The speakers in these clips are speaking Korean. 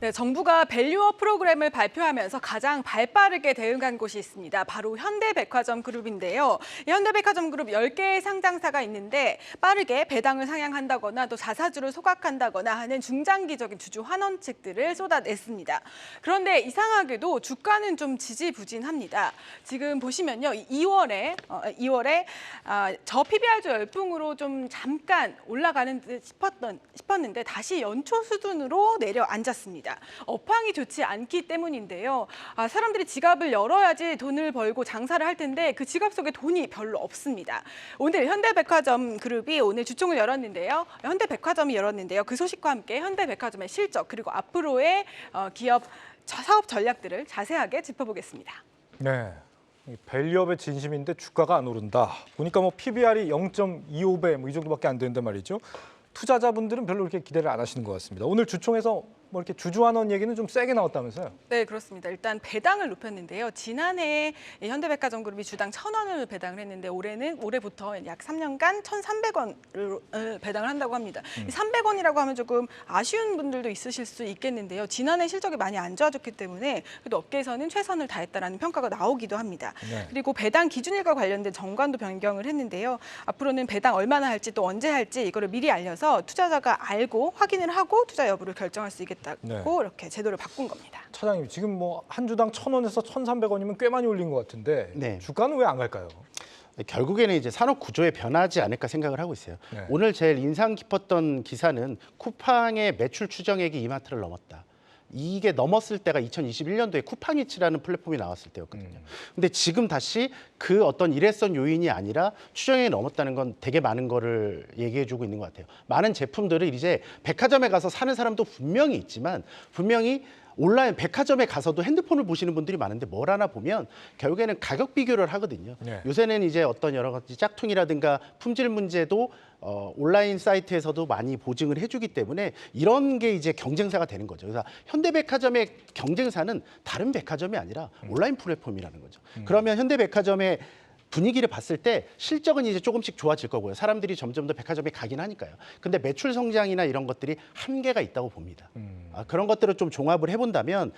네, 정부가 밸류업 프로그램을 발표하면서 가장 발빠르게 대응한 곳이 있습니다. 바로 현대백화점 그룹인데요. 이 현대백화점 그룹 10개의 상장사가 있는데 빠르게 배당을 상향한다거나 또 자사주를 소각한다거나 하는 중장기적인 주주 환원책들을 쏟아냈습니다. 그런데 이상하게도 주가는 좀 지지부진합니다. 지금 보시면요. 2월에 저 PBR조 열풍으로 좀 잠깐 올라가는 듯 싶었는데 다시 연초 수준으로 내려앉았습니다. 업황이 좋지 않기 때문인데요. 사람들이 지갑을 열어야지 돈을 벌고 장사를 할 텐데 그 지갑 속에 돈이 별로 없습니다. 오늘 현대백화점 그룹이 오늘 주총을 열었는데요. 현대백화점이 열었는데요. 그 소식과 함께 현대백화점의 실적 그리고 앞으로의 기업 사업 전략들을 자세하게 짚어보겠습니다. 네. 밸류업의 진심인데 주가가 안 오른다. 보니까 뭐 PBR이 0.25배 뭐 이 정도밖에 안 되는데 말이죠. 투자자분들은 별로 그렇게 기대를 안 하시는 것 같습니다. 오늘 주총에서 뭐 이렇게 주주환원 얘기는 좀 세게 나왔다면서요? 네, 그렇습니다. 일단 배당을 높였는데요. 지난해 현대백화점 그룹이 주당 1,000원을 배당을 했는데 올해부터 약 3년간 1,300원을 배당을 한다고 합니다. 이 300원이라고 하면 조금 아쉬운 분들도 있으실 수 있겠는데요. 지난해 실적이 많이 안 좋아졌기 때문에 그래도 업계에서는 최선을 다했다라는 평가가 나오기도 합니다. 네. 그리고 배당 기준일과 관련된 정관도 변경을 했는데요. 앞으로는 배당 얼마나 할지 또 언제 할지 이거를 미리 알려서 투자자가 알고 확인을 하고 투자 여부를 결정할 수 있겠다고 네. 이렇게 제도를 바꾼 겁니다. 차장님, 지금 뭐 한 주당 1,000원에서 1,300원이면 꽤 많이 올린 것 같은데 네. 주가는 왜 안 갈까요? 결국에는 이제 산업 구조에 변하지 않을까 생각을 하고 있어요. 네. 오늘 제일 인상 깊었던 기사는 쿠팡의 매출 추정액이 이마트를 넘었다. 이게 넘었을 때가 2021년도에 쿠팡이츠라는 플랫폼이 나왔을 때였거든요. 근데 지금 다시 그 어떤 일회성 요인이 아니라 추정액이 넘었다는 건 되게 많은 거를 얘기해주고 있는 것 같아요. 많은 제품들을 이제 백화점에 가서 사는 사람도 분명히 있지만 분명히 온라인 백화점에 가서도 핸드폰을 보시는 분들이 많은데 뭘 하나 보면 결국에는 가격 비교를 하거든요. 네. 요새는 이제 어떤 여러 가지 짝퉁이라든가 품질 문제도 온라인 사이트에서도 많이 보증을 해주기 때문에 이런 게 이제 경쟁사가 되는 거죠. 그래서 현대백화점의 경쟁사는 다른 백화점이 아니라 온라인 플랫폼이라는 거죠. 그러면 현대백화점의 분위기를 봤을 때 실적은 이제 조금씩 좋아질 거고요. 사람들이 점점 더 백화점에 가긴 하니까요. 근데 매출 성장이나 이런 것들이 한계가 있다고 봅니다. 그런 것들을 좀 종합을 해본다면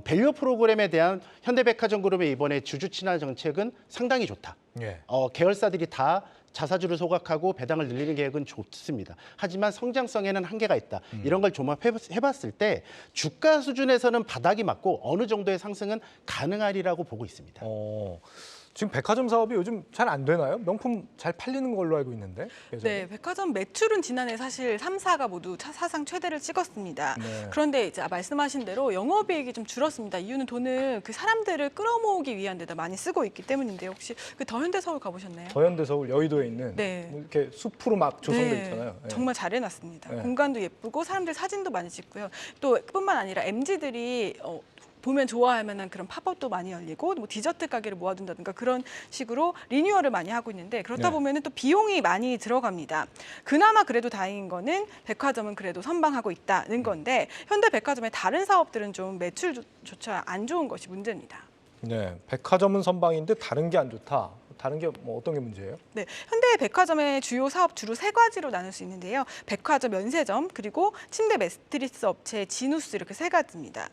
밸류 프로그램에 대한 현대백화점 그룹의 이번에 주주 친화 정책은 상당히 좋다. 예. 계열사들이 다 자사주를 소각하고 배당을 늘리는 계획은 좋습니다. 하지만 성장성에는 한계가 있다. 이런 걸 종합해봤을 때 주가 수준에서는 바닥이 맞고 어느 정도의 상승은 가능하리라고 보고 있습니다. 지금 백화점 사업이 요즘 잘 안 되나요? 명품 잘 팔리는 걸로 알고 있는데. 네, 백화점 매출은 지난해 사실 3사가 모두 사상 최대를 찍었습니다. 네. 그런데 이제 말씀하신 대로 영업이익이 좀 줄었습니다. 이유는 돈을 그 사람들을 끌어모으기 위한 데다 많이 쓰고 있기 때문인데요. 혹시 그 더현대서울 가보셨나요? 더현대서울 여의도에 있는 네. 뭐 이렇게 숲으로 막 조성돼 네, 있잖아요. 예. 정말 잘 해놨습니다. 네. 공간도 예쁘고 사람들 사진도 많이 찍고요. 또 뿐만 아니라 MZ들이 보면 좋아할 만한 그런 팝업도 많이 열리고 뭐 디저트 가게를 모아둔다든가 그런 식으로 리뉴얼을 많이 하고 있는데 그렇다 네. 보면은 또 비용이 많이 들어갑니다. 그나마 그래도 다행인 거는 백화점은 그래도 선방하고 있다는 건데 현대백화점의 다른 사업들은 좀 매출조차 안 좋은 것이 문제입니다. 네, 백화점은 선방인데 다른 게 안 좋다. 다른 게 뭐 어떤 게 문제예요? 네, 현대백화점의 주요 사업 주로 세 가지로 나눌 수 있는데요. 백화점, 면세점, 그리고 침대 매트리스 업체 지누스 이렇게 세 가지입니다.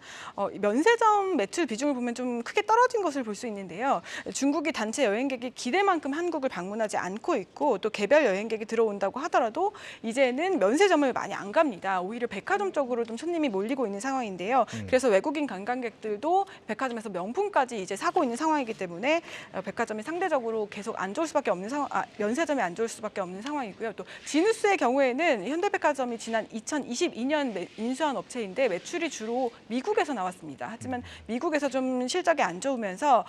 면세점 매출 비중을 보면 좀 크게 떨어진 것을 볼 수 있는데요. 중국이 단체 여행객이 기대만큼 한국을 방문하지 않고 있고 또 개별 여행객이 들어온다고 하더라도 이제는 면세점을 많이 안 갑니다. 오히려 백화점 쪽으로 좀 손님이 몰리고 있는 상황인데요. 그래서 외국인 관광객들도 백화점에서 명품까지 이제 사고 있는 상황이기 때문에 백화점이 상대적으로 계속 안 좋을 수밖에 없는 상황, 면세점이 안 좋을 수밖에 없는 상황이고요. 또 지누스의 경우에는 현대백화점이 지난 2022년 인수한 업체인데 매출이 주로 미국에서 나왔습니다. 하지만 미국에서 좀 실적이 안 좋으면서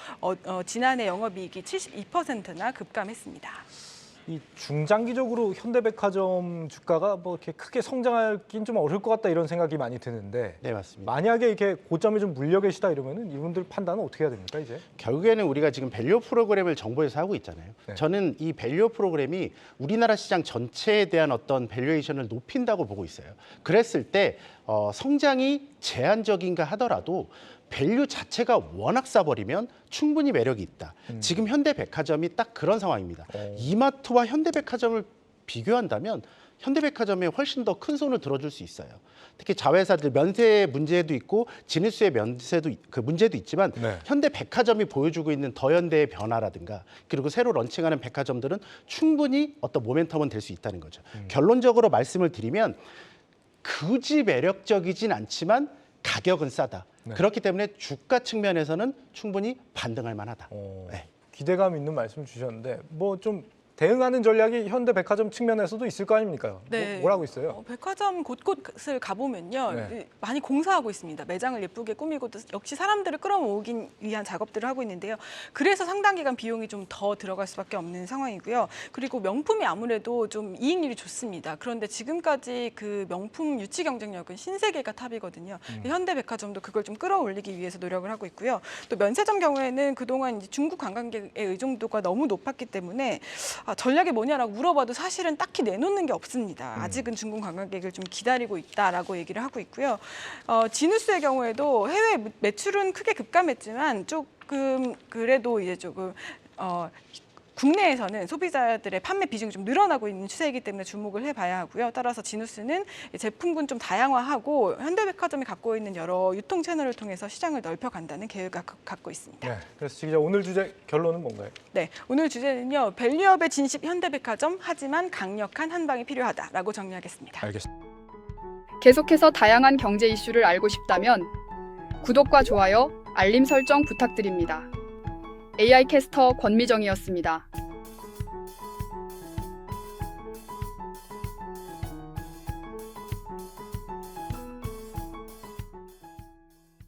지난해 영업이익이 72%나 급감했습니다. 이 중장기적으로 현대백화점 주가가 뭐 이렇게 크게 성장하긴 좀 어려울 것 같다 이런 생각이 많이 드는데. 네, 맞습니다. 만약에 이렇게 고점에 좀 물려 계시다 이러면은 이분들 판단은 어떻게 해야 됩니까 이제? 결국에는 우리가 지금 밸류 프로그램을 정부에서 하고 있잖아요. 네. 저는 이 밸류 프로그램이 우리나라 시장 전체에 대한 어떤 밸류에이션을 높인다고 보고 있어요. 그랬을 때 성장이 제한적인가 하더라도 밸류 자체가 워낙 싸버리면 충분히 매력이 있다. 지금 현대백화점이 딱 그런 상황입니다. 이마트와 현대백화점을 비교한다면 현대백화점에 훨씬 더 큰 손을 들어줄 수 있어요. 특히 자회사들 면세 문제도 있고 지누스의 면세도 그 문제도 있지만 네. 현대백화점이 보여주고 있는 더현대의 변화라든가 그리고 새로 런칭하는 백화점들은 충분히 어떤 모멘텀은 될 수 있다는 거죠. 결론적으로 말씀을 드리면 굳이 매력적이진 않지만 가격은 싸다. 네. 그렇기 때문에 주가 측면에서는 충분히 반등할 만하다. 네. 기대감 있는 말씀 주셨는데 뭐 좀 대응하는 전략이 현대백화점 측면에서도 있을 거 아닙니까? 네. 뭐라고 있어요? 백화점 곳곳을 가보면요. 네. 많이 공사하고 있습니다. 매장을 예쁘게 꾸미고 또 역시 사람들을 끌어모으기 위한 작업들을 하고 있는데요. 그래서 상당 기간 비용이 좀 더 들어갈 수밖에 없는 상황이고요. 그리고 명품이 아무래도 좀 이익률이 좋습니다. 그런데 지금까지 그 명품 유치 경쟁력은 신세계가 탑이거든요. 현대백화점도 그걸 좀 끌어올리기 위해서 노력을 하고 있고요. 또 면세점 경우에는 그동안 이제 중국 관광객의 의존도가 너무 높았기 때문에 전략이 뭐냐라고 물어봐도 사실은 딱히 내놓는 게 없습니다. 아직은 중국 관광객을 좀 기다리고 있다라고 얘기를 하고 있고요. 지누스의 경우에도 해외 매출은 크게 급감했지만 조금 그래도 이제 조금 국내에서는 소비자들의 판매 비중이 좀 늘어나고 있는 추세이기 때문에 주목을 해봐야 하고요. 따라서 지누스는 제품군 좀 다양화하고 현대백화점이 갖고 있는 여러 유통 채널을 통해서 시장을 넓혀간다는 계획을 갖고 있습니다. 네. 그래서 지 기자 오늘 주제 결론은 뭔가요? 네, 오늘 주제는요. 밸류업의 진심 현대백화점 하지만 강력한 한방이 필요하다라고 정리하겠습니다. 알겠습니다. 계속해서 다양한 경제 이슈를 알고 싶다면 구독과 좋아요, 알림 설정 부탁드립니다. AI 캐스터 권미정이었습니다.